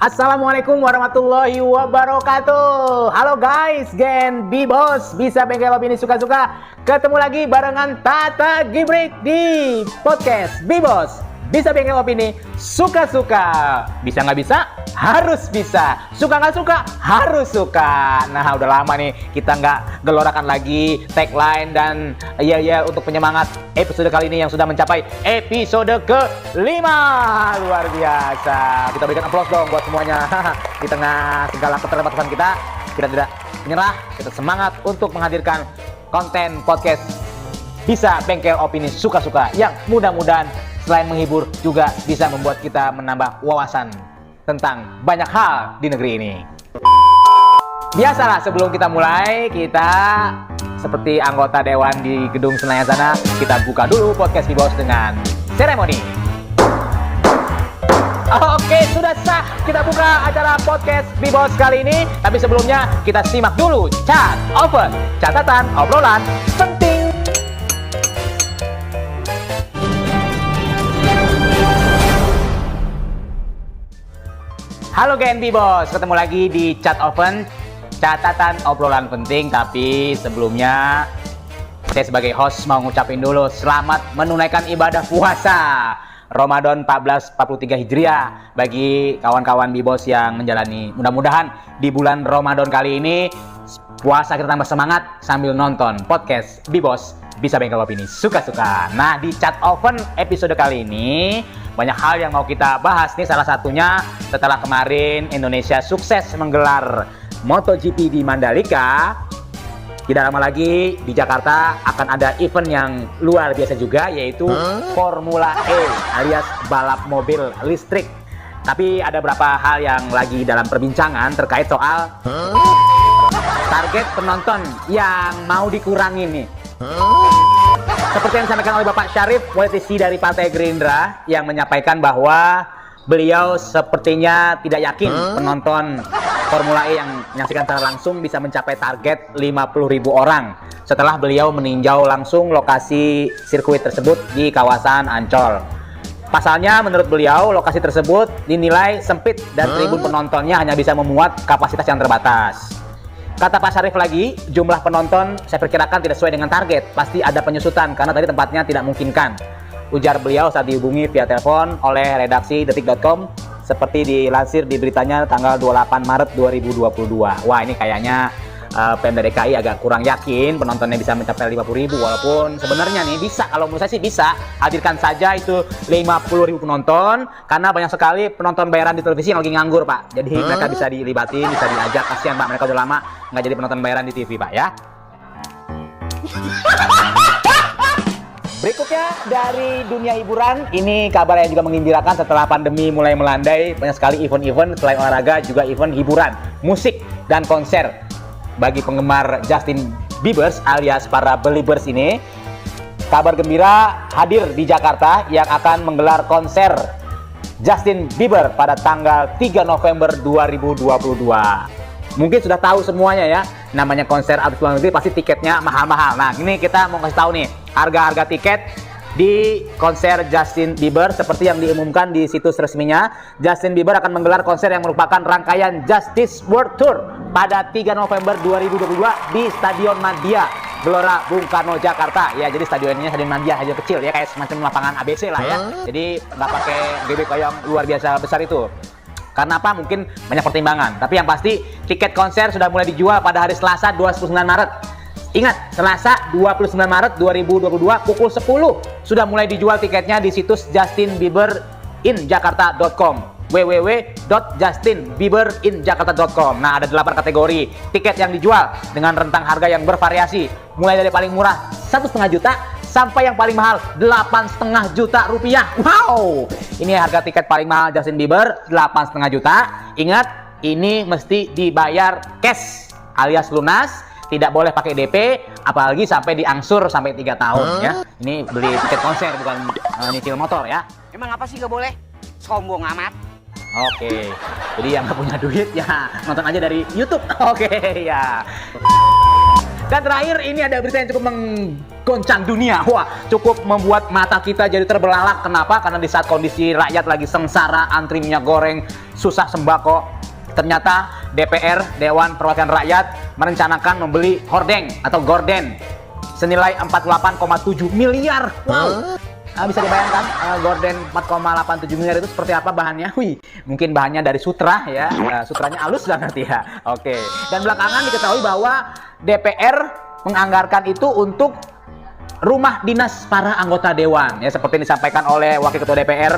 Assalamualaikum warahmatullahi wabarakatuh. Halo guys, Gen Bibos Bisa Bengkel Opini Suka-Suka. Ketemu lagi barengan Tata Gibrik di podcast Bibos Bisa Bengkel Opini Suka-Suka. Bisa nggak bisa? Harus bisa. Suka nggak suka? Harus suka. Nah, udah lama nih kita nggak gelorakan lagi tagline dan untuk penyemangat episode kali ini yang sudah mencapai episode ke-5. Luar biasa. Kita berikan aplaus dong buat semuanya. Di tengah segala keterbatasan kita tidak menyerah, kita semangat untuk menghadirkan konten podcast Bisa Bengkel Opini Suka-Suka yang mudah-mudahan selain menghibur juga bisa membuat kita menambah wawasan tentang banyak hal di negeri ini. Biasalah sebelum kita mulai, kita seperti anggota dewan di gedung Senayan sana, kita buka dulu podcast Bibos dengan seremoni. Oke, sudah sah kita buka acara podcast Bibos kali ini. Tapi sebelumnya kita simak dulu chat open, catatan obrolan penting. Halo Gen Bibos, ketemu lagi di chat open, catatan obrolan penting. Tapi sebelumnya saya sebagai host mau ngucapin dulu selamat menunaikan ibadah puasa Ramadan 1443 Hijriah bagi kawan-kawan Bibos yang menjalani. Mudah-mudahan di bulan Ramadan kali ini puasa kita tambah semangat sambil nonton podcast Bibos Bisa Bengkel Opini Suka-Suka. Nah, di chat open episode kali ini banyak hal yang mau kita bahas nih. Salah satunya setelah kemarin Indonesia sukses menggelar MotoGP di Mandalika, tidak lama lagi di Jakarta akan ada event yang luar biasa juga, yaitu Formula E alias balap mobil listrik. Tapi ada beberapa hal yang lagi dalam perbincangan terkait soal target penonton yang mau dikurangin nih. Seperti yang disampaikan oleh Bapak Syarif, politisi dari Partai Gerindra, yang menyampaikan bahwa beliau sepertinya tidak yakin penonton Formula E yang menyaksikan secara langsung bisa mencapai target 50.000 orang setelah beliau meninjau langsung lokasi sirkuit tersebut di kawasan Ancol. Pasalnya, menurut beliau, lokasi tersebut dinilai sempit dan tribun penontonnya hanya bisa memuat kapasitas yang terbatas. Kata Pak Syarif lagi, jumlah penonton saya perkirakan tidak sesuai dengan target. Pasti ada penyusutan karena tadi tempatnya tidak memungkinkan, ujar beliau saat dihubungi via telepon oleh redaksi detik.com seperti dilansir di beritanya tanggal 28 Maret 2022. Wah, ini kayaknya Pemda DKI agak kurang yakin penontonnya bisa mencapai 50.000, walaupun sebenarnya nih bisa, kalau menurut saya sih bisa, hadirkan saja itu 50.000 penonton, karena banyak sekali penonton bayaran di televisi yang lagi nganggur, Pak. Jadi mereka bisa dilibatin, bisa diajak. Kasihan, Pak, mereka udah lama nggak jadi penonton bayaran di TV, Pak, ya. Berikutnya dari dunia hiburan, ini kabar yang juga menggembirakan setelah pandemi mulai melandai. Banyak sekali event-event selain olahraga, juga event hiburan, musik, dan konser. Bagi penggemar Justin Bieber alias para Beliebers ini, kabar gembira hadir di Jakarta yang akan menggelar konser Justin Bieber pada tanggal 3 November 2022. Mungkin sudah tahu semuanya ya, namanya konser artis luar negeri pasti tiketnya mahal-mahal. Nah, ini kita mau kasih tahu nih harga-harga tiket di konser Justin Bieber seperti yang diumumkan di situs resminya. Justin Bieber akan menggelar konser yang merupakan rangkaian Justice World Tour pada 3 November 2022 di Stadion Madia, Gelora Bung Karno, Jakarta. Ya, jadi stadionnya Stadion Madia aja kecil ya, kayak semacam lapangan ABC lah ya. Jadi nggak pakai GBK yang luar biasa besar itu. Karena apa? Mungkin banyak pertimbangan. Tapi yang pasti tiket konser sudah mulai dijual pada hari Selasa 29 Maret. Ingat, Selasa 29 Maret 2022 pukul 10 sudah mulai dijual tiketnya di situs justinbieberinjakarta.com, www.justinbieberinjakarta.com. Nah, ada 8 kategori tiket yang dijual dengan rentang harga yang bervariasi, mulai dari paling murah 1,5 juta sampai yang paling mahal 8,5 juta rupiah. Wow, ini harga tiket paling mahal Justin Bieber, 8,5 juta. Ingat, ini mesti dibayar cash alias lunas. Tidak boleh pakai DP, apalagi sampai diangsur sampai 3 tahun ya. Ini beli tiket konser, bukan nyicil motor ya. Emang apa sih gak boleh? Sombong amat. Oke, jadi yang nggak punya duit ya nonton aja dari YouTube. Oke, ya. Dan terakhir ini ada berita yang cukup goncang dunia. Wah, cukup membuat mata kita jadi terbelalak. Kenapa? Karena di saat kondisi rakyat lagi sengsara, antri minyak goreng, susah sembako, ternyata DPR, Dewan Perwakilan Rakyat, merencanakan membeli hordeng atau gorden senilai 48,7 miliar. Wow. Bisa dibayangkan gorden 4,87 miliar itu seperti apa bahannya? Wih, mungkin bahannya dari sutra ya. Sutranya halus banget ya. Oke. Dan belakangan diketahui bahwa DPR menganggarkan itu untuk rumah dinas para anggota dewan. Ya, seperti disampaikan oleh Wakil Ketua DPR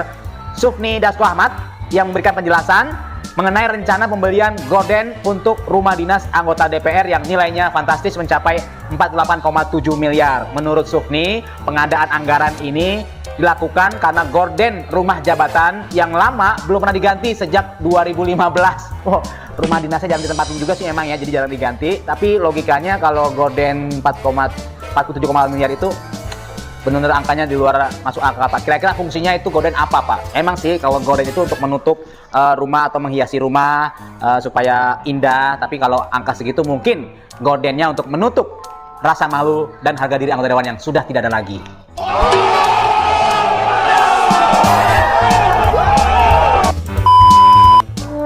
Sufni Dasko Ahmad yang memberikan penjelasan mengenai rencana pembelian gorden untuk rumah dinas anggota DPR yang nilainya fantastis mencapai 48,7 miliar. Menurut Sufni, pengadaan anggaran ini dilakukan karena gorden rumah jabatan yang lama belum pernah diganti sejak 2015. Oh, rumah dinasnya jarang ditempatin juga sih emang ya, jadi jarang diganti. Tapi logikanya kalau gorden 47,5 miliar itu benar-benar angkanya di luar masuk akal, Pak. Kira-kira fungsinya itu gorden apa, Pak? Emang sih kalau gorden itu untuk menutup rumah atau menghiasi rumah supaya indah. Tapi kalau angka segitu mungkin gordennya untuk menutup rasa malu dan harga diri anggota dewan yang sudah tidak ada lagi.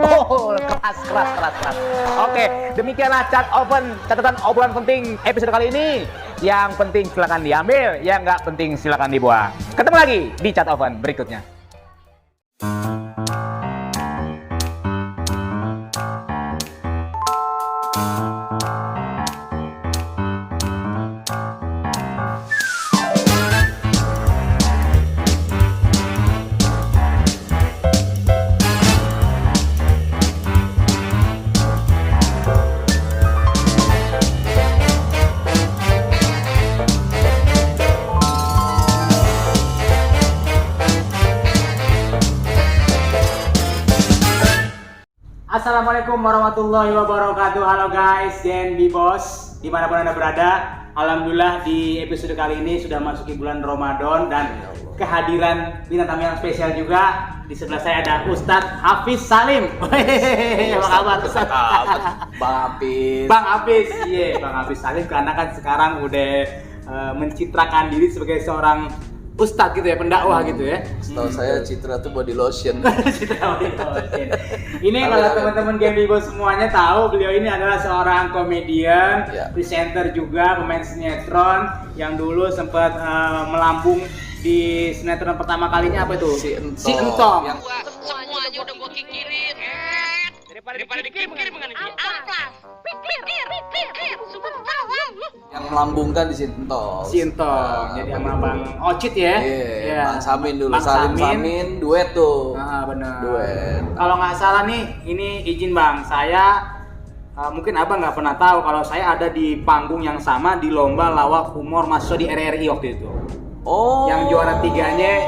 Oh, keras. Oke, demikianlah chat open, catatan obrolan penting episode kali ini. Yang penting silakan diambil, yang nggak penting silakan dibuang. Ketemu lagi di chat open berikutnya. Assalamualaikum warahmatullahi wabarakatuh. Halo guys, Gen Bibos dimanapun anda berada. Alhamdulillah di episode kali ini sudah masuki bulan Ramadan dan kehadiran bintang tamu yang spesial juga. Di sebelah saya ada Ustadz Hafiz Salim. Apa kabar Ustadz? Bang Hafiz. Bang Hafiz, iya Bang Hafiz Salim karena kan sekarang udah mencitrakan diri sebagai seorang Ustadz gitu ya, pendakwah gitu ya. Setahu saya Citra tuh body lotion. Citra body lotion. Ini kalau teman-teman Game Bibo semuanya tahu, beliau ini adalah seorang komedian, presenter juga, pemain sinetron yang dulu sempat melambung di sinetron pertama kalinya apa itu? Si Entong. Yang semuanya udah gua kikirin. Daripada dikir mengenai dia. Pikir. Yang melambungkan di Sintong. Jadi sama Bang Ocit ya. Iya. Bang Samin dulu. Bang Samin duet tuh. Benar. Duet. Kalau nggak salah nih, ini izin Bang, saya mungkin Abang nggak pernah tahu kalau saya ada di panggung yang sama di lomba lawak humor mahasiswa di RRI waktu itu. Oh. Yang juara tiganya,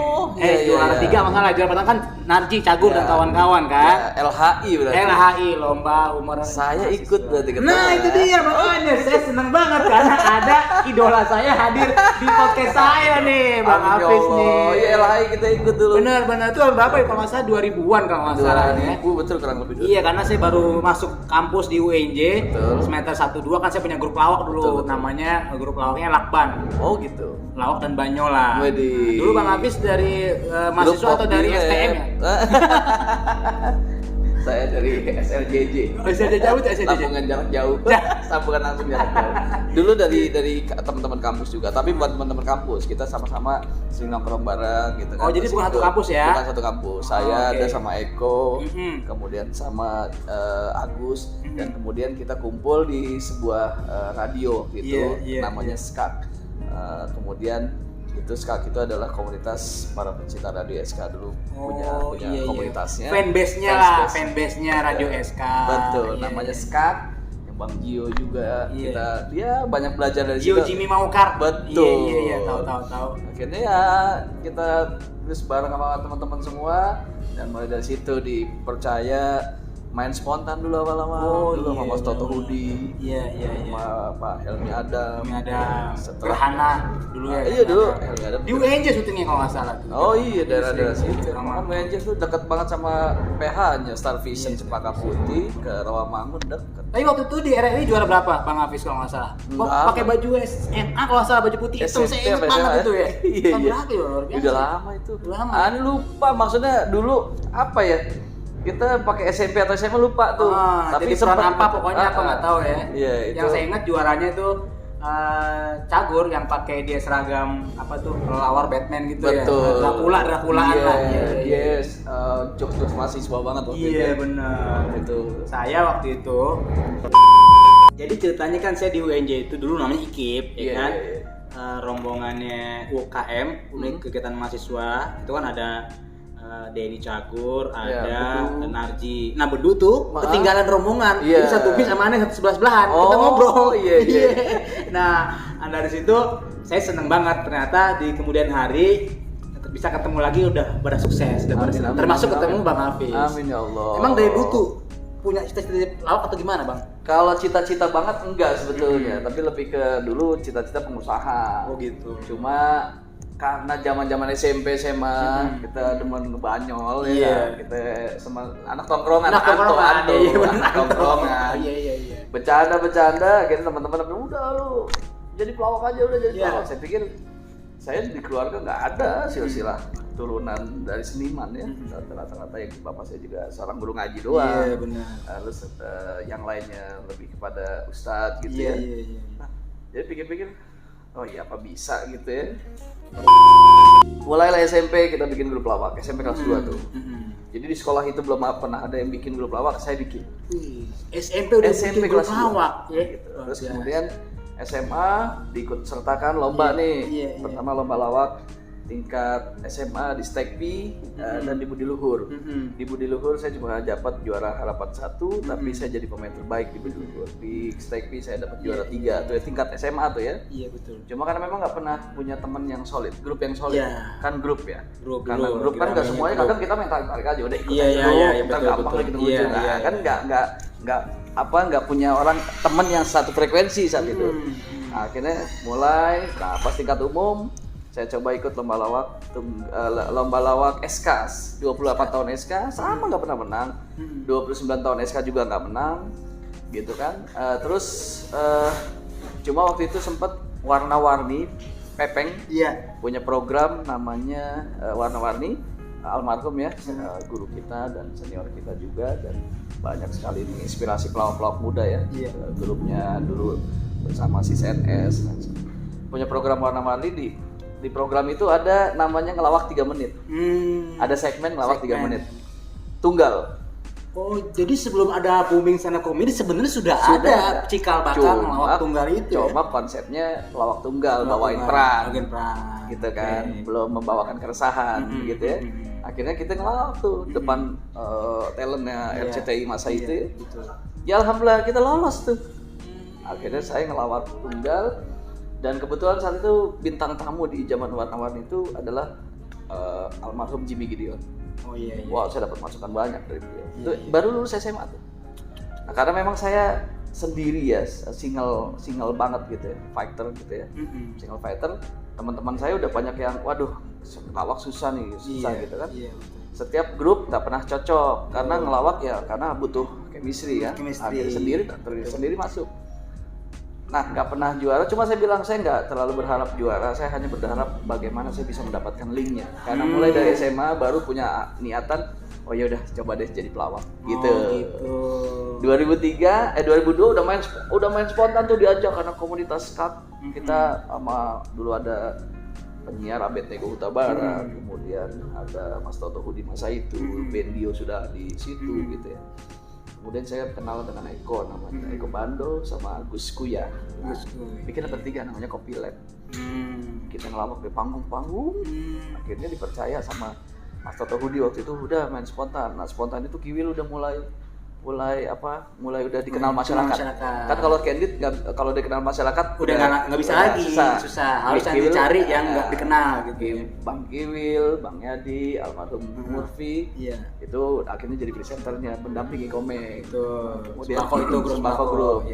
juara tiga masalah, juara pertama kan Narji Cagur dan kawan-kawan kan. LHI berarti. LHI lomba humor. Saya ikut berarti ketemu. Nah itu dia makanya saya senang banget karena ada idola saya hadir di podcast saya nih, Bang Hafiz nih. Iya LHI kita ikut dulu. Benar itu berapa ya kalau nggak salah 2000-an kalau nggak salah ya. Betul kurang lebih dulu. Iya karena saya baru masuk kampus di UNJ semester 1-2 kan saya punya grup lawak dulu. Betul. Namanya grup lawaknya Lakban. Oh gitu. Lawak dan Banyola. Wedi. Dulu Bang Hafiz dari mahasiswa atau dari STM ya? Saya dari SLJJ. SLJJ jauh, SLJJ. Sambungan jarak jauh. Sambungan langsung jarak jauh. Dulu dari teman-teman kampus juga, tapi bukan teman-teman kampus, kita sama-sama sering nongkrong bareng gitu kan. Oh, jadi bukan satu kampus ya? Bukan satu kampus. Saya ada sama Eko, kemudian sama Agus, dan kemudian kita kumpul di sebuah radio gitu, namanya SKAK. Kemudian itu SKAK itu adalah komunitas para pencinta radio SK dulu punya komunitasnya. Fanbase-nya radio SK. Betul, namanya SKAK. Yang Bang Gio juga kita banyak belajar dari situ. Gio Jimmy Maukar. Betul. Iya, tahu. Akhirnya ya kita terus bareng sama teman-teman semua dan mulai dari situ dipercaya main spontan dulu awal-awal dulu sama Mas Toto Hudi. Iya. Sama Pak Helmi Adam. Setelah Gerhana dulu ya. Iya dulu Helmi Adam. Di UNJ syutingnya kalau nggak salah tuh. Oh iya daerah-daerah situ. Kan UNJ tuh dekat banget sama PH-nya Star Vision Cempaka Putih ke Rawamangun dekat. Tapi waktu itu di RRI juara berapa Bang Hafiz kalau nggak salah? Pakai baju SMA kalau nggak salah, baju putih itu saya ingat banget itu ya. Iya. Berapa ya luar biasa. Udah lama itu. Lama. Lupa maksudnya dulu apa ya? Kita pakai SMP atau SMA lupa tuh. Tapi peran apa pokoknya apa nggak tahu ya. Iya, yang saya ingat juaranya itu Cagur yang pakai dia seragam apa tuh kelelawar Batman gitu. Betul. Ya. Draculaan lah. Yes. Jokes mahasiswa banget waktu itu. Iya benar. Itu. Saya waktu itu. Jadi ceritanya kan saya di UNJ itu dulu namanya IKIP, ya kan. Rombongannya UKM, unit kegiatan mahasiswa itu kan ada Denny Cagur, ada Narji. Nah Bedu tuh ketinggalan rombongan, jadi satu bis sama aneh satu sebelah-sebelahan. Kita ngobrol. Iya. Nah dari situ saya seneng banget ternyata di kemudian hari bisa ketemu lagi udah pada sukses. Termasuk ketemu Bang Hafiz. Amin ya Allah. Emang dari dulu tuh punya cita-cita lawak atau gimana Bang? Kalau cita-cita banget enggak sebetulnya, tapi lebih ke dulu cita-cita pengusaha. Oh gitu. Cuma karena zaman-zaman SMP SMA kita demen banyol ya, kita sama anak tongkrongan, anak tongkrongan. Iya. Bercanda, akhirnya teman-teman udah lu jadi pelawak aja udah jadi pelawak. Saya pikir saya di keluarga nggak ada silsilah turunan dari seniman ya. Rata-rata yang bapak saya juga seorang guru ngaji doang. Iya benar. Lalu yang lainnya lebih kepada ustadz gitu ya. Iya. Nah, jadi pikir-pikir, oh iya apa bisa gitu ya. Mulailah SMP kita bikin grup lawak, SMP kelas 2 tuh. Jadi di sekolah itu belum pernah ada yang bikin grup lawak, saya bikin. SMP udah bikin grup lawak ya. Gitu. Terus kemudian SMA diikut sertakan lomba nih. Pertama lomba lawak tingkat SMA di Stekpi dan di Budi Luhur. Di Budi Luhur saya cuma dapat juara harapan 1, tapi saya jadi pemain terbaik di Budi Luhur. Di Stekpi saya dapat juara 3, tuh ya tingkat SMA tuh ya. Iya betul. Cuma karena memang nggak pernah punya teman yang solid, grup yang solid. Kan grup ya. Karena dulu, grup kan nggak semuanya, kadang kita main tarik aja udah ikut iya, gampang lagi ketemu kan nggak punya orang teman yang satu frekuensi saat itu. Nah, akhirnya mulai pas tingkat umum saya coba ikut lomba lawak SK 28 tahun SK sama nggak pernah menang, 29 tahun SK juga nggak menang gitu kan. Terus cuma waktu itu sempat warna-warni Pepeng punya program namanya warna-warni, almarhum ya, guru kita dan senior kita juga, dan banyak sekali menginspirasi pelawak-pelawak muda ya. Grupnya dulu bersama si CNS punya program warna-warni. Di program itu ada namanya ngelawak 3 menit. Ada segmen ngelawak 3 menit. Tunggal. Oh, jadi sebelum ada booming stand up comedy sebenarnya sudah ada cikal bakal ngelawak tunggal itu. Cuma konsepnya lawak tunggal, bawain peran. Gitu kan. Okay. Belum membawakan keresahan gitu ya. Akhirnya kita ngelawak tuh depan talentnya RCTI masa itu. Ya alhamdulillah kita lolos tuh. Akhirnya saya ngelawak tunggal. Dan kebetulan saat itu bintang tamu di zaman warna-warni itu adalah almarhum Jimmy Gideon. Oh iya. Wow, saya dapat masukan banyak dari beliau. Itu baru lulus SMA tuh. Nah, karena memang saya sendiri ya, single banget gitu ya, fighter gitu ya. Single fighter. Teman-teman saya udah banyak yang, waduh, ngelawak susah gitu kan. Setiap grup nggak pernah cocok karena ngelawak ya karena butuh chemistry kan. Akhirnya sendiri masuk. Nah, nggak pernah juara, cuma saya bilang saya nggak terlalu berharap juara, saya hanya berharap bagaimana saya bisa mendapatkan linknya. Karena mulai dari SMA baru punya niatan, oh ya udah coba deh jadi pelawak, gitu. 2002 udah main spontan tuh diajak karena komunitas skak kita sama dulu ada penyiar Abed Tego Huta Barat, kemudian ada Mas Toto Hudi masa itu, Bendio sudah di situ gitu ya. Kemudian saya kenal dengan Eko, namanya Eko Bando sama Gus Kuya. Bikin bertiga namanya Kopi Lab. Kita ngelawak di panggung-panggung. Akhirnya dipercaya sama Mas Toto Hudi waktu itu udah main spontan. Nah spontan itu Kiwil udah mulai mulai udah dikenal masyarakat. Kan kalau Candid kalau dikenal masyarakat udah nggak bisa lagi, susah. Harus dicari yang nggak dikenal gitu. Bang Kiwil, Bang Yadi, almarhum Murphy, itu akhirnya jadi presenternya, pendampingi komeng. Kemudian Sembako Group.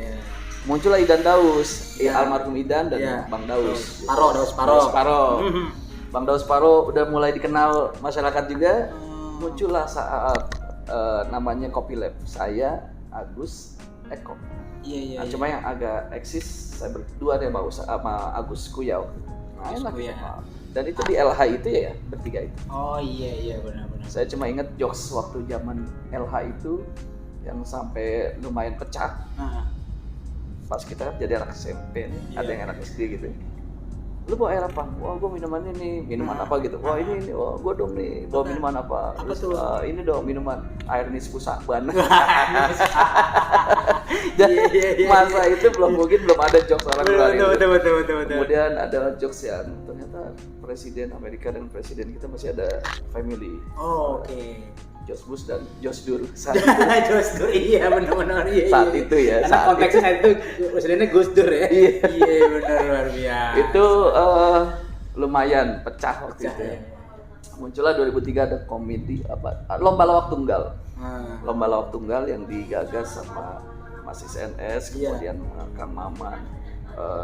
Muncullah Idan Daus, almarhum Idan dan Bang Daus. Daus Paro. Bang Daus Paro udah mulai dikenal masyarakat juga. Muncullah saat namanya Kopi Lab, saya, Agus, Eko. Nah, cuma yang agak eksis saya berdua deh sama Agus Kuyau. Dan itu di LH itu ya bertiga itu. Oh iya benar-benar. Saya cuma inget jokes waktu zaman LH itu yang sampai lumayan pecah. Pas kita jadi anak SMP nih, ada yang anak SD gitu. Lu bawa air apa? Wah, gua minuman ini, minuman apa gitu. Wah, ini, wah, gua dong nih, bawa minuman apa? Terus ini dong minuman air nisfu Saban. Jadi masa itu belum ada jokes orang luar itu. Betul. Kemudian ada jokes yang ternyata presiden Amerika dan presiden kita masih ada family. Oh, oke. George Bush dan George Dur. George Dur, iya benar. Saat itu ya. Karena konteksnya saat itu presidennya Gus Dur ya. Iya benar luar biasa. Itu lumayan pecah waktu itu. Muncullah 2003 ada komedi lomba lawak tunggal. Lomba lawak tunggal yang digagas sama Mas NS, kemudian Kang Maman,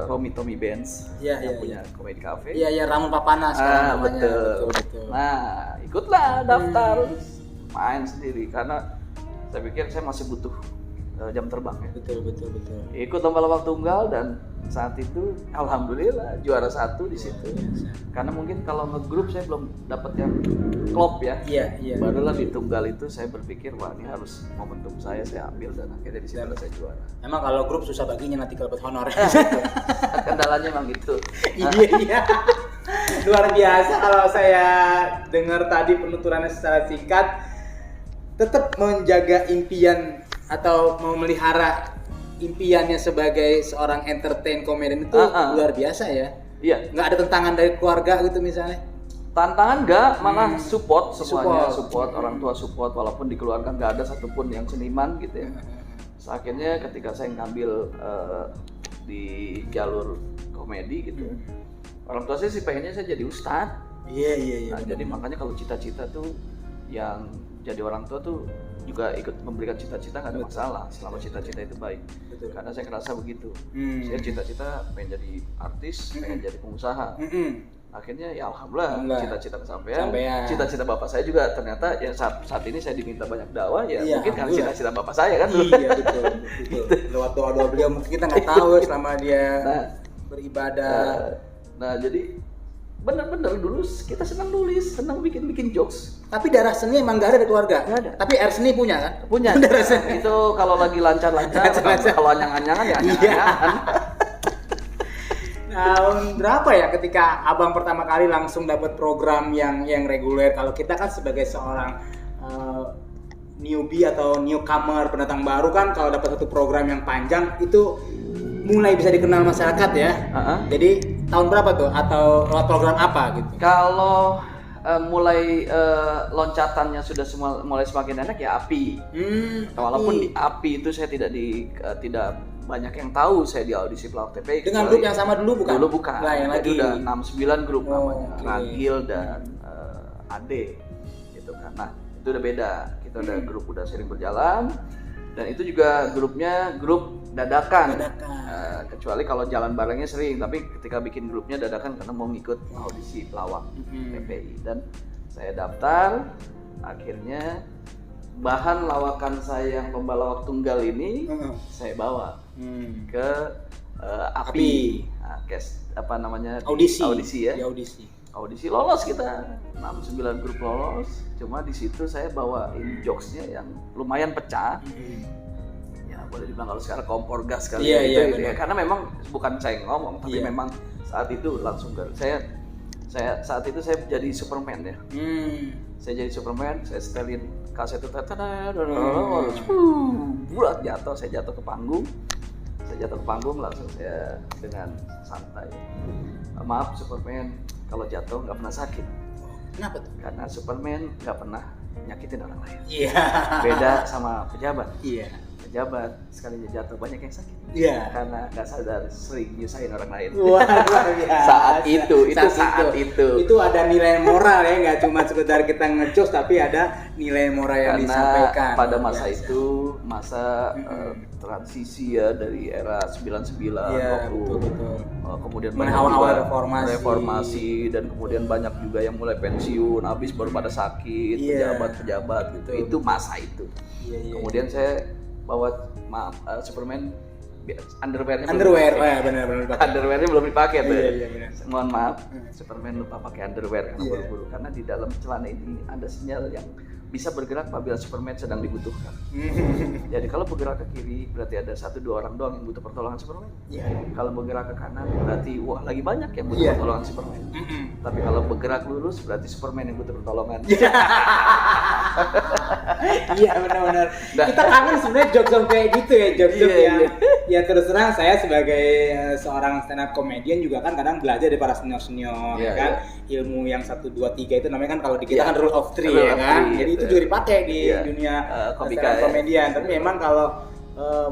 Romi Tommy Benz yang punya komedi cafe. Iya Ramon Papanas kan namanya. Betul. Nah, ikutlah daftar. Main sendiri karena saya pikir saya masih butuh jam terbang ya. Betul. Ikut lomba lawak tunggal dan saat itu alhamdulillah juara 1 di situ. Karena mungkin kalau ngegrup saya belum dapat yang klop ya. Iya. Barulah di tunggal itu saya berpikir wah ini harus momentum saya ambil dan akhirnya di situ saya juara. Emang kalau grup susah baginya nanti kalau dapat honor. Kendalanya emang gitu. Iya. Luar biasa kalau saya dengar tadi penuturannya secara singkat. Tetap menjaga impian atau memelihara impiannya sebagai seorang entertain komedian itu luar biasa ya. Iya. Nggak ada tentangan dari keluarga gitu misalnya? Tantangan nggak, malah support semuanya. Support orang tua support walaupun di keluarga nggak ada satupun yang seniman gitu ya. Akhirnya ketika saya ngambil di jalur komedi gitu, orang tua saya sih pengennya saya jadi ustadz. Iya. Nah, jadi makanya kalau cita-cita tuh yang jadi orang tua tuh juga ikut memberikan cita-cita nggak ada masalah selama cita-cita itu baik. Karena saya ngerasa begitu. Saya cita-cita pengen jadi artis, pengen jadi pengusaha. Akhirnya ya alhamdulillah cita-cita kesampaian. Cita-cita bapak saya juga ternyata ya saat ini saya diminta banyak dakwah ya mungkin karena cita-cita bapak saya kan. Iya betul. Lewat doa-doa beliau mungkin kita nggak tahu selama dia beribadah. Nah jadi bener-bener dulu kita senang nulis, senang bikin jokes. Tapi darah seni emang gak ada di keluarga? Gak ada. Tapi air seni punya kan? Punya. Darah seni. Itu kalau lagi lancar-lancar, kalau anyang-anyangan ya anyang-anyangan. Tahun berapa ya ketika abang pertama kali langsung dapat program yang reguler? Kalau kita kan sebagai seorang newbie atau newcomer, pendatang baru kan kalau dapat satu program yang panjang itu mulai bisa dikenal masyarakat ya. Jadi tahun berapa tuh atau lewat program apa gitu? Kalau mulai loncatannya sudah mulai semakin enak ya API. Walaupun di API itu saya tidak banyak yang tahu saya di audisi pelawak TPI. Dengan grup yang sama dulu bukan? Dulu bukan. Lain lagi. Itu udah 6-9 grup namanya. Ragil dan Ade gitu kan. Nah, itu udah beda. Kita udah grup udah sering berjalan. Dan itu juga grupnya grup dadakan. Kecuali kalau jalan barengnya sering, tapi ketika bikin grupnya dadakan karena mau ngikut audisi pelawak PPI. Dan saya daftar, akhirnya bahan lawakan saya yang lomba lawak tunggal ini saya bawa ke API. Nah, apa namanya? Audisi ya. Audisi lolos kita, 6-9 grup lolos. Cuma di situ saya bawain jokesnya yang lumayan pecah. Ya boleh dibilang kalau sekarang kompor gas kali gitu ya. Karena memang bukan saya ngomong, tapi memang saat itu langsung saya saat itu saya jadi Superman ya. Saya jadi Superman, saya setelin kaset itu bulat jatuh, saya jatuh ke panggung. Langsung saya dengan santai. Maaf Superman, kalau jatuh nggak pernah sakit. Kenapa tuh? Karena Superman nggak pernah nyakitin orang lain. Iya. Beda sama pejabat. Iya. Pejabat sekalinya jatuh banyak yang sakit. Iya. Karena nggak sadar sering nyusahin orang lain. Wah, luar biasa. Saat itu. Itu ada nilai moral ya, nggak cuma sekedar kita ngecos tapi ada nilai moral yang Karena disampaikan. pada masa itu masa transisi ya dari era 99 Iya, waktu betul. Kemudian Mulai banyak awal-awal juga reformasi. dan kemudian banyak juga yang mulai pensiun habis baru pada sakit, Iya. pejabat gitu. Betul. Itu masa itu. Iya. Kemudian saya bawa Superman underwear-nya benar. underwear-nya belum dipakai tuh. Iya, benar. Mohon maaf, Superman lupa pakai underwear karena Iya. buru-buru, karena di dalam celana ini ada sinyal yang bisa bergerak apabila Superman sedang dibutuhkan. Jadi kalau bergerak ke kiri berarti ada 1-2 orang doang yang butuh pertolongan Superman. Iya. Kalau bergerak ke kanan berarti wah lagi banyak yang butuh Iya. pertolongan Superman. Tapi kalau bergerak lurus berarti Superman yang butuh pertolongan. Iya benar-benar. Nah. Kita kangen sebenarnya jokes kayak gitu ya, jokes Iya, yang iya. ya terus terang saya sebagai seorang stand up comedian juga kan kadang belajar dari para senior-senior Iya, ya kan. Ilmu yang 1 2 3 itu namanya kan kalau di kita Iya. kan rule of 3 Rule ya of kan. three, Jadi itu gitu. juga dipakai di Iya. dunia Komika stand up ya. comedian. Tapi memang kalau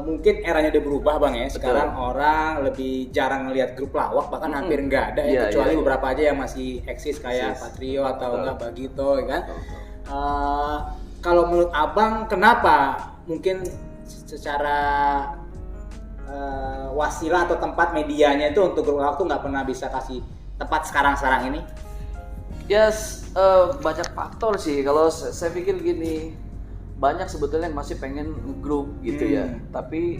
mungkin eranya udah berubah Bang ya. Sekarang orang lebih jarang ngelihat grup lawak, bahkan hampir nggak ada ya, Iya, kecuali iya. beberapa aja yang masih eksis kayak Eksis. Patrio atau Betul. enggak Bagito ya kan. Betul. Kalau menurut Abang kenapa mungkin secara wasilah atau tempat medianya itu untuk grup lawak tuh nggak pernah bisa kasih tempat sekarang ini? Yes, banyak faktor sih. Kalau saya pikir gini, banyak sebetulnya yang masih pengen ngegroup gitu ya. Tapi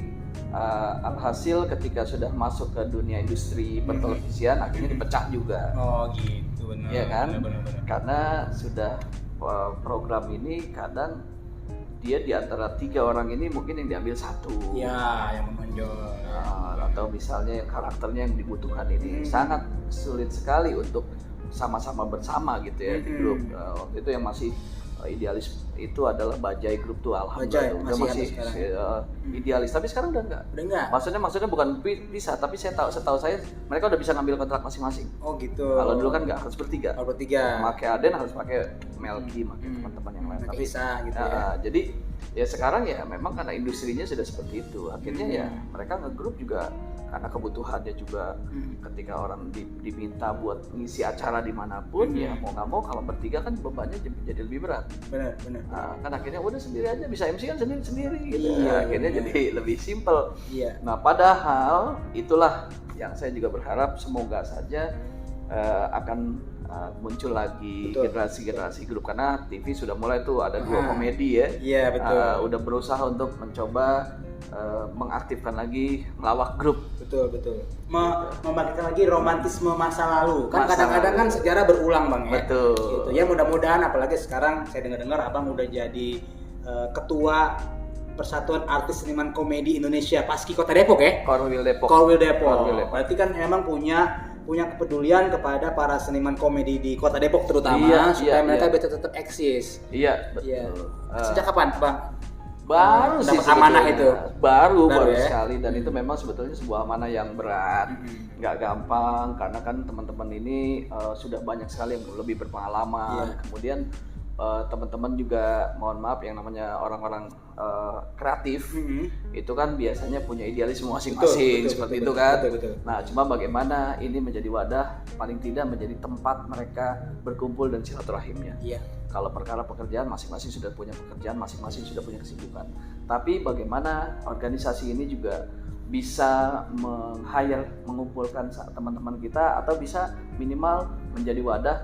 alhasil ketika sudah masuk ke dunia industri pertelevisian akhirnya dipecah juga. Oh gitu, benar. Iya kan? Benar. Karena sudah program ini kadang dia di antara 3 orang ini mungkin yang diambil 1. Ya, yang menonjol. Atau misalnya yang karakternya yang dibutuhkan ini sangat sulit sekali untuk sama-sama bersama gitu ya di grup. Waktu itu yang masih idealis itu adalah Bajai Group tuh, alhamdulillah Bajai, udah masih masih ada sekarang. idealis, tapi sekarang udah enggak. Udah enggak? Maksudnya bukan bisa, tapi setahu saya mereka udah bisa ngambil kontrak masing-masing. Oh gitu. Kalau dulu kan nggak, harus bertiga. Kalau bertiga. Pakai Aden harus pakai Melki, pakai teman-teman yang lain. Pakai Tapi Isa gitu ya. jadi ya sekarang ya memang karena industrinya sudah seperti itu, akhirnya ya mereka ngegrup juga karena kebutuhannya juga. Ketika orang diminta buat ngisi acara dimanapun ya mau nggak mau kalau bertiga kan bebannya jadi lebih berat. Benar. Kan akhirnya udah sendiri aja, bisa MC kan sendiri gitu. Iya, Akhirnya benar. jadi lebih simple. Iya. Nah, padahal itulah yang saya juga berharap semoga saja akan muncul lagi Betul. generasi-generasi grup, karena TV sudah mulai tuh ada duo komedi ya. Iya, betul. Udah berusaha untuk mencoba mengaktifkan lagi ngelawak grup. Betul. Membangkitkan lagi romantisme masa lalu. Kan Masa kadang-kadang kan lalu. sejarah berulang Bang ya. Betul. Gitu. Ya mudah-mudahan apalagi sekarang saya dengar Abang udah jadi ketua Persatuan Artis Seniman Komedi Indonesia Paski Kota Depok ya. Korwil Depok. Korwil Depok. Korwil Depok. Berarti kan memang punya kepedulian kepada para seniman komedi di Kota Depok terutama Iya, supaya iya, mereka iya. bisa tetap eksis. Iya, betul. Iya. Sejak kapan, Bang? Baru sih dapat amanah sebetulnya. itu. Baru ya? sekali, dan itu memang sebetulnya sebuah amanah yang berat, nggak gampang karena kan teman-teman ini sudah banyak sekali yang lebih berpengalaman. Iya. Kemudian teman-teman juga mohon maaf yang namanya orang-orang kreatif itu kan biasanya punya idealisme masing-masing seperti itu kan. Betul. Nah, cuma bagaimana ini menjadi wadah, paling tidak menjadi tempat mereka berkumpul dan silaturahimnya. Iya. Kalau perkara pekerjaan masing-masing sudah punya pekerjaan, masing-masing sudah punya kesibukan. Tapi bagaimana organisasi ini juga bisa mengumpulkan teman-teman kita atau bisa minimal menjadi wadah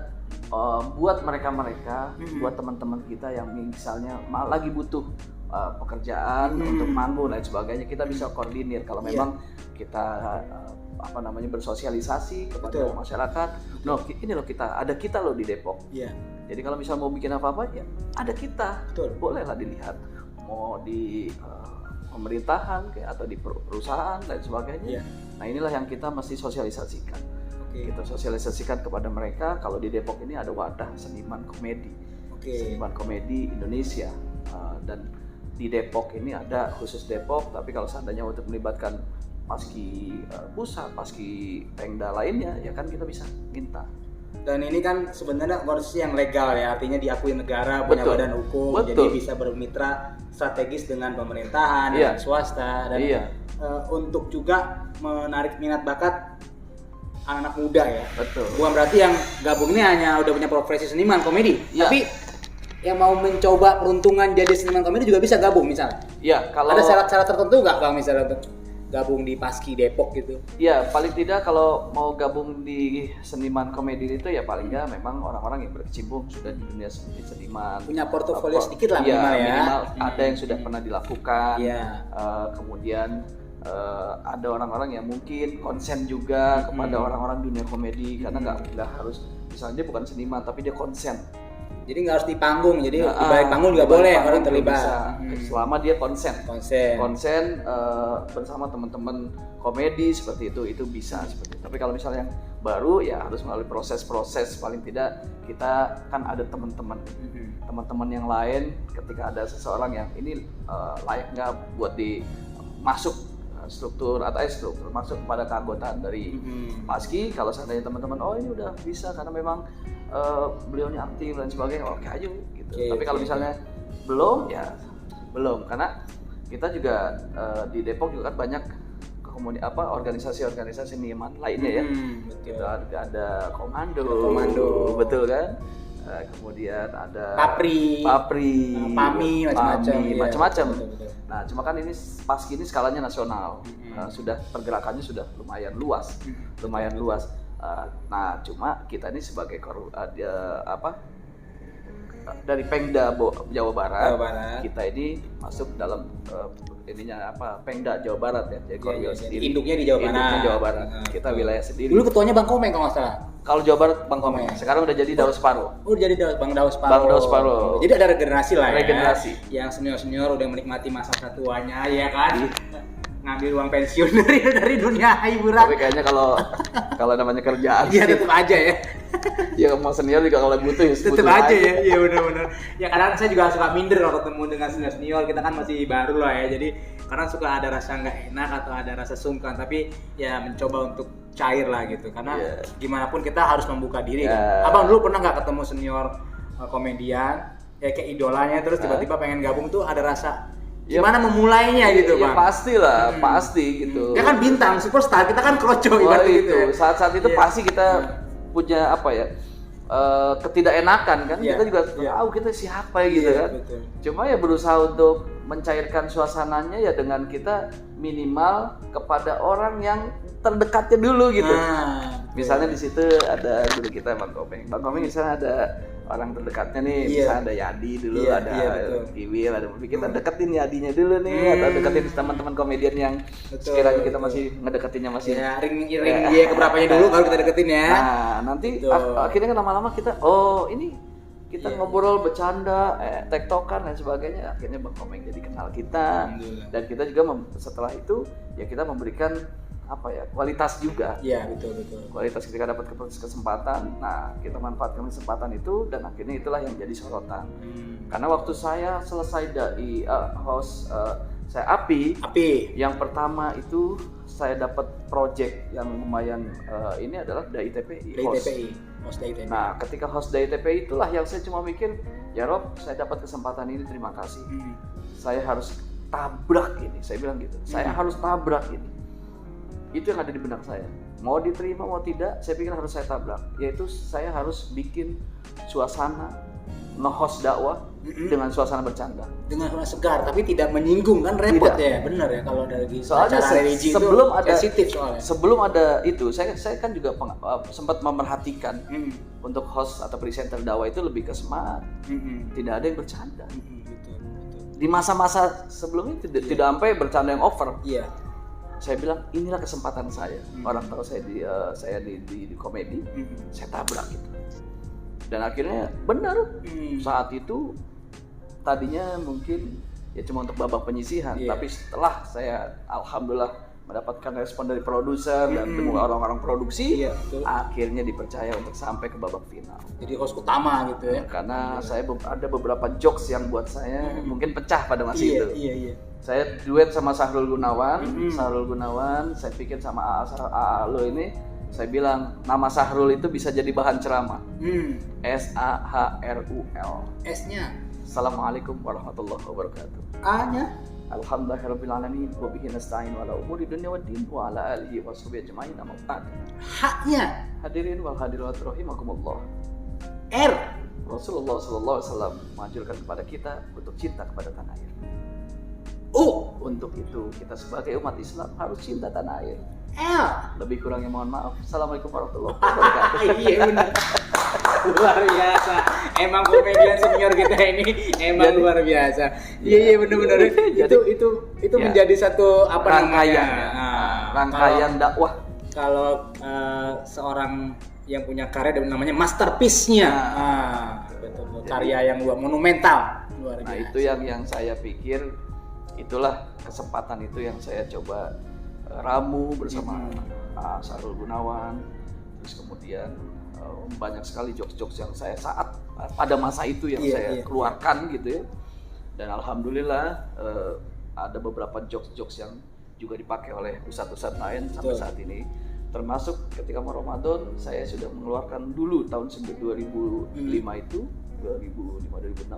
buat mereka-mereka, buat teman-teman kita yang misalnya lagi butuh pekerjaan untuk manggung dan sebagainya, kita bisa koordinir kalau memang kita bersosialisasi kepada masyarakat. Ini loh ada kita loh di Depok. Iya. Jadi kalau misal mau bikin apa-apa ya ada kita. Betul. Bolehlah dilihat mau di pemerintahan kayak atau di perusahaan dan sebagainya. Iya. Nah, inilah yang kita mesti sosialisasikan. Oke. Kita sosialisasikan kepada mereka kalau di Depok ini ada wadah seniman komedi. Oke. Seniman komedi Indonesia. Dan di Depok ini ada khusus Depok, tapi kalau seandainya untuk melibatkan paski pusat, paski pengda lainnya, ya kan kita bisa minta Dan ini kan sebenarnya organisasi yang legal ya, artinya diakui negara, punya Betul. badan hukum, Betul. jadi bisa bermitra strategis dengan pemerintahan, Iya. dengan swasta, dan Iya. untuk juga menarik minat bakat anak-anak muda ya. Betul. Bukan berarti yang gabung ini hanya udah punya profesi seniman komedi, Iya. tapi yang mau mencoba peruntungan jadi seniman komedi juga bisa gabung misalnya. Ya, kalau Ada syarat-syarat tertentu nggak Bang misalnya untuk gabung di Paski Depok gitu? ya paling tidak kalau mau gabung di seniman komedi itu ya paling nggak memang orang-orang yang berkecimpung sudah di dunia seniman. Punya portofolio sedikit lah Iya, minimal ya. minimal ada yang sudah pernah dilakukan. Iya. Kemudian ada orang-orang yang mungkin konsen juga kepada orang-orang dunia komedi karena nggak harus misalnya dia bukan seniman tapi dia konsen. Jadi nggak harus di panggung, jadi Nah, di balik panggung juga di balik boleh panggung orang juga terlibat. bisa. Selama dia konsen Konsen. bersama teman-teman komedi seperti itu bisa seperti itu. Tapi kalau misalnya yang baru ya harus melalui proses-proses, paling tidak kita kan ada teman-teman yang lain ketika ada seseorang yang ini layak nggak buat masuk struktur masuk kepada keanggotaan dari Paski. Kalau seandainya teman-teman ini udah bisa karena memang beliau ini aktif dan sebagainya, oke aja gitu. Tapi kalau misalnya belum ya belum, karena kita juga di Depok juga kan banyak organisasi-organisasi seniman lainnya ya. Kita ada komando, betul kan? Kemudian ada Papri, Pami, macam-macam. Betul. Nah, cuma kan ini Paski ini skalanya nasional, sudah pergerakannya sudah lumayan luas. Nah, cuma kita ini sebagai dari Pemda Jawa Barat, kita ini masuk dalam Pemda Jawa Barat ya, jadi wilayah sendiri. Induknya di Jawa Barat. Kita wilayah sendiri. Dulu ketuanya Bang Komeng kalau nggak salah. Kalau Jawa Barat Bang Komeng, sekarang udah jadi Daus Paro. Udah jadi Bang Daus Paro. Bang Daus Paro. Jadi ada regenerasi lah ya. Regenerasi. Yang senior udah menikmati masa tuanya ya kan. Ngambil uang pensiun dari dunia hiburan. Tapi kayaknya kalau namanya kerjaan Iya tetap aja ya. Ya mau senior juga kalau butuh ya Tetap aja ya. Iya benar-benar. Ya kadang saya juga suka minder kalau ketemu dengan senior. Kita kan masih baru lah ya. Jadi karena suka ada rasa nggak enak atau ada rasa sungkan, tapi ya mencoba untuk cair lah gitu. Karena gimana pun kita harus membuka diri. Kan? Abang dulu pernah nggak ketemu senior komedian ya kayak idolanya terus tiba-tiba pengen gabung tuh ada rasa gimana memulainya gitu Bang? Ya pastilah, pasti gitu. Dia kan bintang, superstar, kita kan kroco ibaratnya gitu. Saat-saat itu pasti kita punya ketidakenakan kan. Kita juga tahu kita siapa gitu kan. Betul. Cuma ya berusaha untuk mencairkan suasananya ya dengan kita minimal kepada orang yang terdekatnya dulu gitu. Misalnya di situ ada guru kita Bang Komeng. Bang Komeng misalnya ada orang terdekatnya nih, misalnya ada Yadi dulu, ada Iwil, ada kita deketin Yadinya dulu nih, atau deketin teman-teman komedian yang sekiranya kita masih ngedekatinnya masih ring dia keberapanya dulu baru kita deketin ya. Nah, nanti akhirnya lama-lama kita ini kita ngobrol, bercanda, tektokan dan sebagainya. Akhirnya Bang Komeng jadi kenal kita. Dan kita juga setelah itu ya kita memberikan kualitas juga. Iya, betul. Kualitas ketika dapat kesempatan, nah kita manfaatkan kesempatan itu dan akhirnya itulah yang jadi sorotan. Karena waktu saya selesai dari host saya API, yang pertama itu saya dapat project yang lumayan ini adalah DAI TPI. Host DAI TPI. Nah, ketika host DAI TPI itulah yang saya cuma mikir, ya Rob, saya dapat kesempatan ini, terima kasih. Saya harus tabrak ini, saya bilang gitu. Saya harus tabrak ini. Itu yang ada di benak saya. Mau diterima mau tidak, saya pikir harus saya tabrak. Yaitu saya harus bikin suasana nge-host dakwah dengan suasana bercanda. Dengan suasana segar, tapi tidak menyinggung kan repot ya. Benar ya kalau dari soalnya acara religi sebelum itu ada sensitif soalnya. Sebelum ada itu, saya kan juga sempat memerhatikan untuk host atau presenter dakwah itu lebih ke semangat. Tidak ada yang bercanda. Betul. Di masa-masa sebelumnya tidak sampai bercanda yang over. Iya. Saya bilang inilah kesempatan saya. Orang tahu saya di komedi, saya tabrak gitu. Dan akhirnya benar. Saat itu tadinya mungkin ya cuma untuk babak penyisihan, tapi setelah saya alhamdulillah mendapatkan respon dari produser dan orang-orang produksi, akhirnya dipercaya untuk sampai ke babak final. Jadi host utama gitu ya. Karena saya ada beberapa jokes yang buat saya mungkin pecah pada masa itu. Iya. Saya duet sama Sahrul Gunawan, saya pikir sama AA lo ini Saya bilang nama Sahrul itu bisa jadi bahan ceramah. SAHRUL. S-nya. Assalamualaikum warahmatullahi wabarakatuh. A-nya. Alhamdulillahirabbil alamin wa bihi nasta'in wa ala umuri dunya waddin wa ala alihi washabihi ajmain amma ba'd. H-nya. Hadirin wal hadirat rahimakumullah. R. Rasulullah sallallahu alaihi wasallam menganjurkan kepada kita untuk cinta kepada tanah air. U. Untuk itu kita sebagai umat Islam harus cinta tanah air. L. Lebih kurangnya mohon maaf. Assalamualaikum warahmatullahi wabarakatuh. Iya benar. Luar biasa. Emang komedian senior kita ini emang luar biasa. Iya benar-benar. Itu menjadi satu rangkaian dakwah. Kalau seorang yang punya karya namanya masterpiece-nya. Betul. Karya yang monumental. Luar biasa. Nah, itu yang saya pikir itulah kesempatan itu yang saya coba ramu bersama Sahrul Gunawan. Terus kemudian banyak sekali jokes-jokes yang saya saat pada masa itu yang saya keluarkan gitu ya. Dan alhamdulillah ada beberapa jokes-jokes yang juga dipakai oleh ustadz-ustadz lain sampai saat ini. Termasuk ketika mau Ramadan saya sudah mengeluarkan dulu tahun 2005 itu 2005-2006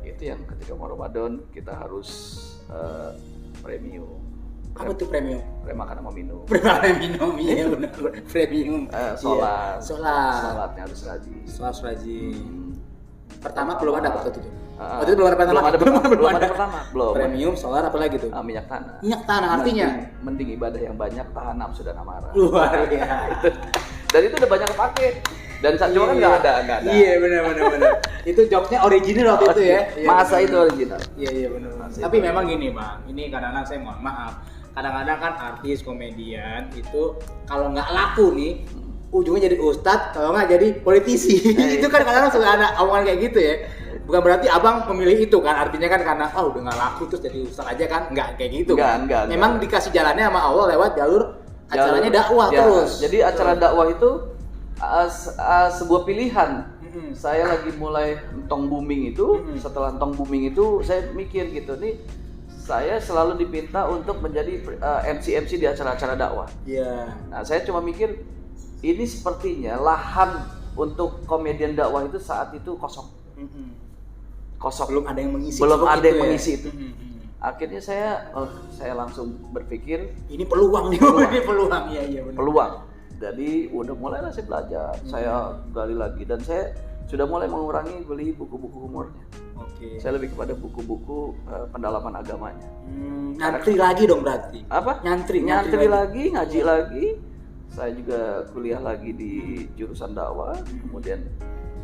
itu yang ketika mau Ramadan kita harus premium. Apa tuh premium? Makanan mau minum. Minum, iya benar. Premium. Sholatnya harus rajin. Sholat rajin. Pertama belum ada waktu itu. Waktu itu belum ada pertama. Belum. Premium, sholat apa lagi tuh? Minyak tanah. Minyak tanah artinya? Mending ibadah yang banyak, tahan nafsu dan amarah. Luar biasa. Dan itu udah banyak kepake. Dan saat cuma kan nggak ada. Iya benar. Itu jokesnya original waktu itu ya. Masa itu original. Iya benar. Tapi memang gini bang, ini kadang-kadang saya mohon maaf. Kadang-kadang kan artis komedian itu kalau nggak laku nih ujungnya jadi ustadz, kalau nggak jadi politisi. Itu kan kadang-kadang suka ada omongan kayak gitu ya. Bukan berarti abang memilih itu kan, artinya kan karena udah nggak laku terus jadi ustadz aja kan, nggak kayak gitu. Enggak. Memang dikasih jalannya sama Allah lewat jalur acaranya dakwah terus. Jadi acara dakwah itu sebuah pilihan. Saya lagi mulai entong booming itu, setelah entong booming itu saya mikir gitu nih. Saya selalu dipinta untuk menjadi MC di acara-acara dakwah. Iya. Nah, saya cuma mikir ini sepertinya lahan untuk komedian dakwah itu saat itu kosong. Kosong. Belum ada yang mengisi. Itu. Akhirnya saya langsung berpikir ini peluang nih. Ini peluang. Iya benar. Peluang. Jadi udah mulailah saya belajar. Saya gali lagi dan saya sudah mulai mengurangi beli buku-buku humornya. Oke. Saya lebih kepada buku-buku pendalaman agamanya. Nyantri lagi dong berarti. Apa? Nyantri lagi, ngaji lagi. Saya juga kuliah lagi di jurusan dakwah. Kemudian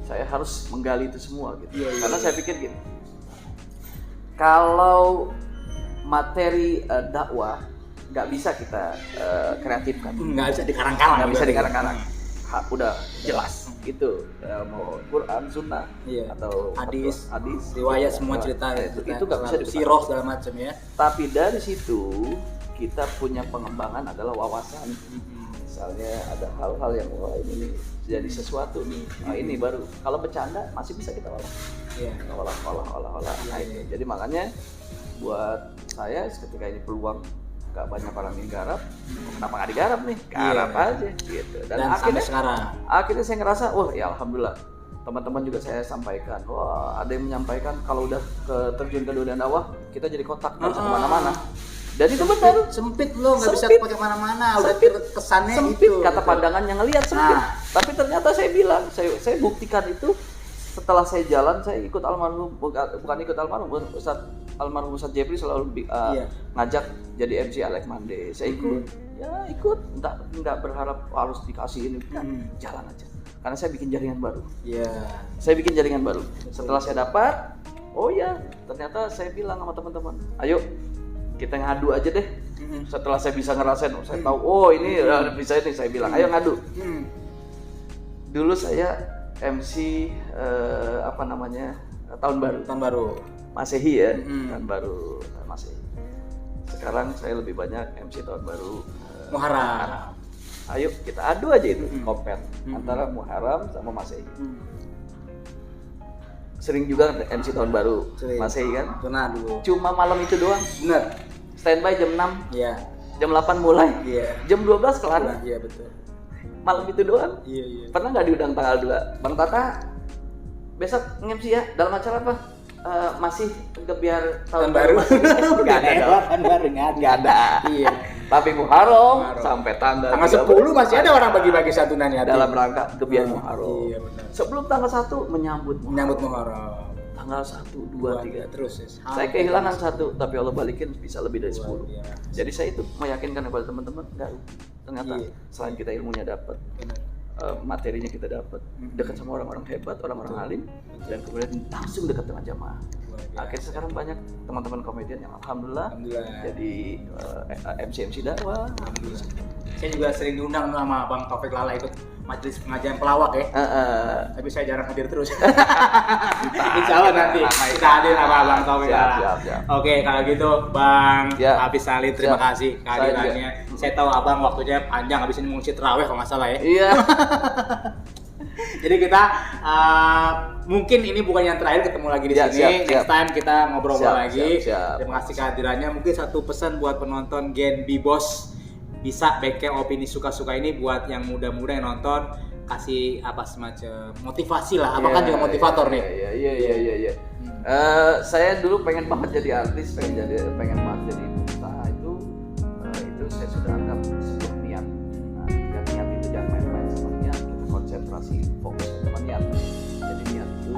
saya harus menggali itu semua gitu. Karena saya pikir gini. Kalau materi dakwah nggak bisa kita kreatifkan. Nggak bisa dikarang-karang. Udah jelas. Itu mau Quran, Sunnah atau hadis, riwayat semua cerita itu nggak bisa sirah segala macam ya. Tapi dari situ kita punya pengembangan adalah wawasan. Misalnya ada hal-hal yang ini jadi sesuatu nih. Ini baru. Kalau bercanda masih bisa kita olah. Olah. Nah, ini. Jadi makanya buat saya ketika ini peluang gak banyak orang yang garap, kenapa nggak digarap nih? Garap aja gitu. Dan akhirnya sekarang saya ngerasa, ya alhamdulillah. Teman-teman juga saya sampaikan, ada yang menyampaikan kalau udah terjun ke dunia dakwah, kita jadi kotak, nggak bisa kemana-mana. Dan itu benar. Sempit loh, nggak bisa pakai mana-mana. Udah kesannya sempit, itu. kata pandangan yang ngelihat sempit. Tapi ternyata saya bilang, saya buktikan itu setelah saya jalan, saya ikut almarhum, bukan ikut almarhum, almarhum Ustadz Jepri selalu ngajak jadi MC Alek Mande. Saya ikut, enggak berharap harus dikasih ini, jalan aja. Karena saya bikin jaringan baru. Saya bikin jaringan baru. Setelah saya dapat, ternyata saya bilang sama teman-teman, ayo kita ngadu aja deh. Setelah saya bisa ngerasain, saya tahu, ini bisa ini, saya bilang, ayo ngadu. Dulu saya MC tahun baru. Masehi ya, tahun baru Masehi. Sekarang saya lebih banyak MC tahun baru Muharram. Ayo kita adu aja itu, compare antara Muharram sama Masehi. Sering juga MC tahun baru Masehi kan? Pernah dulu. Cuma malam itu doang. Benar. Standby jam 6. Iya. Jam 8 mulai. Iya. Jam 12 kelar. Iya betul. malam itu doang. Iya. Pernah nggak diundang tanggal 2? Bang Tata besok nge-MC ya, dalam acara apa? Masih biar tahun baru. Nggak ada dong. Tahun baru Nggak ada. Iya. Tapi Muharram sampai tanggal 10 masih ada orang bagi-bagi santunannya dalam rangka gebiar Muharram. Iya benar. Sebelum tanggal 1 menyambut Muharram. Tanggal 1, 2, 3 terus ya. saya kehilangan 1, tapi Allah balikin bisa lebih dari 10. Iya. Jadi saya itu meyakinkan kepada teman-teman, enggak, ternyata Iya. selain kita ilmunya dapat, materinya kita dapat, dekat sama orang-orang hebat, orang-orang alim, dan kemudian langsung dekat dengan jamaah. Akhirnya sekarang banyak teman-teman komedian yang alhamdulillah jadi MC dakwah. Saya juga sering diundang sama Bang Taufik Lala ikut majelis pengajian pelawak ya. Tapi saya jarang hadir terus. Insya Allah nanti kita hadir sama Bang Taufik Lala. Siap. Oke, kalau gitu Bang Ya. Hafiz Salim, terima Siap. kasih kehadirannya. Saya tahu Abang waktunya panjang, habis ini mengisi terawih kalau nggak salah ya. Iya. Jadi kita mungkin ini bukan yang terakhir ketemu lagi di Ya, sini. siap. Next time kita ngobrol-ngobrol Siap, lagi. siap. Terima kasih kehadirannya. Mungkin satu pesan buat penonton Gen B-Boss, bisa bengkel opini suka-suka ini buat yang muda-muda yang nonton, kasih apa semacam motivasi lah. Abang kan juga motivator nih. Iya. Saya dulu pengen banget jadi artis, pengen banget jadi pengusaha itu saya sudah anggap sebuah niat. Nah, niat itu jangan main-main sama niat, kita konsentrasi fokus sama niat. Jadi niat itu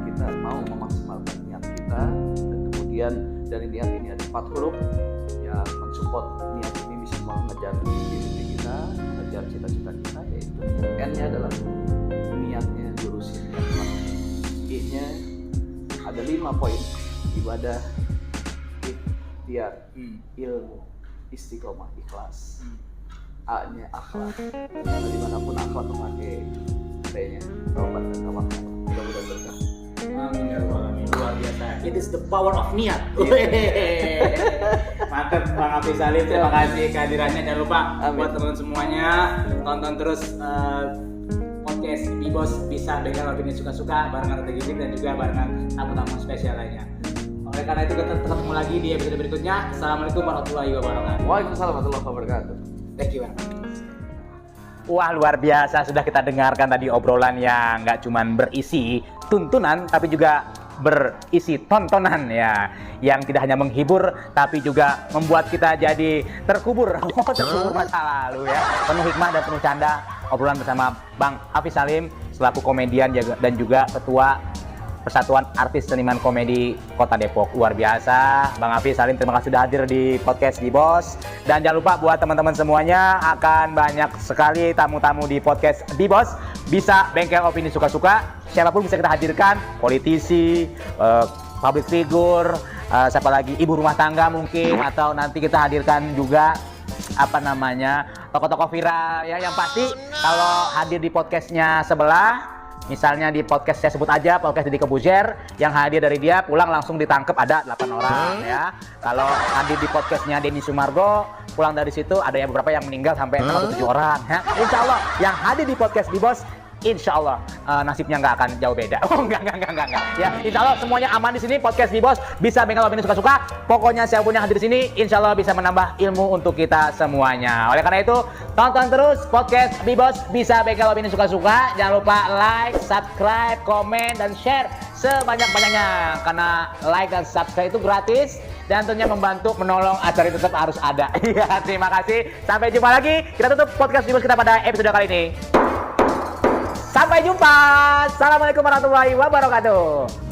kita mau memaksimalkan niat kita, dan kemudian dari niat ini ada 4 huruf yang mensupport niat ini bisa mengejar diri kita, mengejar cita-cita kita, yaitu N-nya adalah niatnya lurusin niat. I-nya ada 5 poin: ibadah, ikhtiar, ilmu, istiqomah, ikhlas. A-nya akhlak. Karena dimanapun akhlak memakai T-nya taubat dan tawakal. Mudah-mudahan berkah. Amin ya rabbal alamin. Luar biasa. It is the power of niat. Mantap Bang Hafiz Salim. Terima kasih kehadirannya. Jangan lupa buat teman-teman semuanya tonton terus podcast B-Boss, bisa bengkel opini suka-suka barengan Tete Gizik dan juga barengan tamu-tamu spesial lainnya. Oleh karena itu kita tetap ketemu lagi di episode berikutnya. Assalamualaikum warahmatullahi wabarakatuh. Waalaikumsalam warahmatullahi wabarakatuh. Thank you, Bang. Wah, luar biasa, sudah kita dengarkan tadi obrolan yang nggak cuman berisi tuntunan tapi juga berisi tontonan ya, yang tidak hanya menghibur tapi juga membuat kita jadi terkubur masa lalu ya, penuh hikmah dan penuh canda. Obrolan bersama Bang Hafiz Salim selaku komedian dan juga ketua Persatuan Artis Seniman Komedi Kota Depok. Luar biasa, Bang Hafiz Salim, terima kasih sudah hadir di podcast B-Boss. Dan jangan lupa buat teman-teman semuanya, akan banyak sekali tamu-tamu di podcast B-Boss. Bisa bengkel opini suka-suka, siapapun bisa kita hadirkan, politisi, public figure, siapa lagi, ibu rumah tangga mungkin, atau nanti kita hadirkan juga tokoh-tokoh viral ya. Yang pasti kalau hadir di podcastnya sebelah, misalnya di podcast saya sebut aja podcast Deddy Kebuzer, yang hadir dari dia pulang langsung ditangkap ada 8 orang ya. Kalau hadir di podcastnya Denny Sumargo, pulang dari situ ada yang beberapa yang meninggal sampai 7 orang ya. Insya Allah yang hadir di podcast B-Boss, insya Allah nasibnya nggak akan jauh beda. Oh enggak. Ya, insya Allah semuanya aman di sini. Podcast B-Boss bisa bengkel opini suka-suka. Pokoknya siapapun yang hadir di sini, insya Allah bisa menambah ilmu untuk kita semuanya. Oleh karena itu, tonton terus podcast B-Boss bisa bengkel opini suka-suka. Jangan lupa like, subscribe, komen, dan share sebanyak-banyaknya. Karena like dan subscribe itu gratis dan tentunya membantu menolong acara itu tetap harus ada. Iya, terima kasih. Sampai jumpa lagi. Kita tutup podcast B-Boss kita pada episode kali ini. Sampai jumpa. Assalamualaikum warahmatullahi wabarakatuh.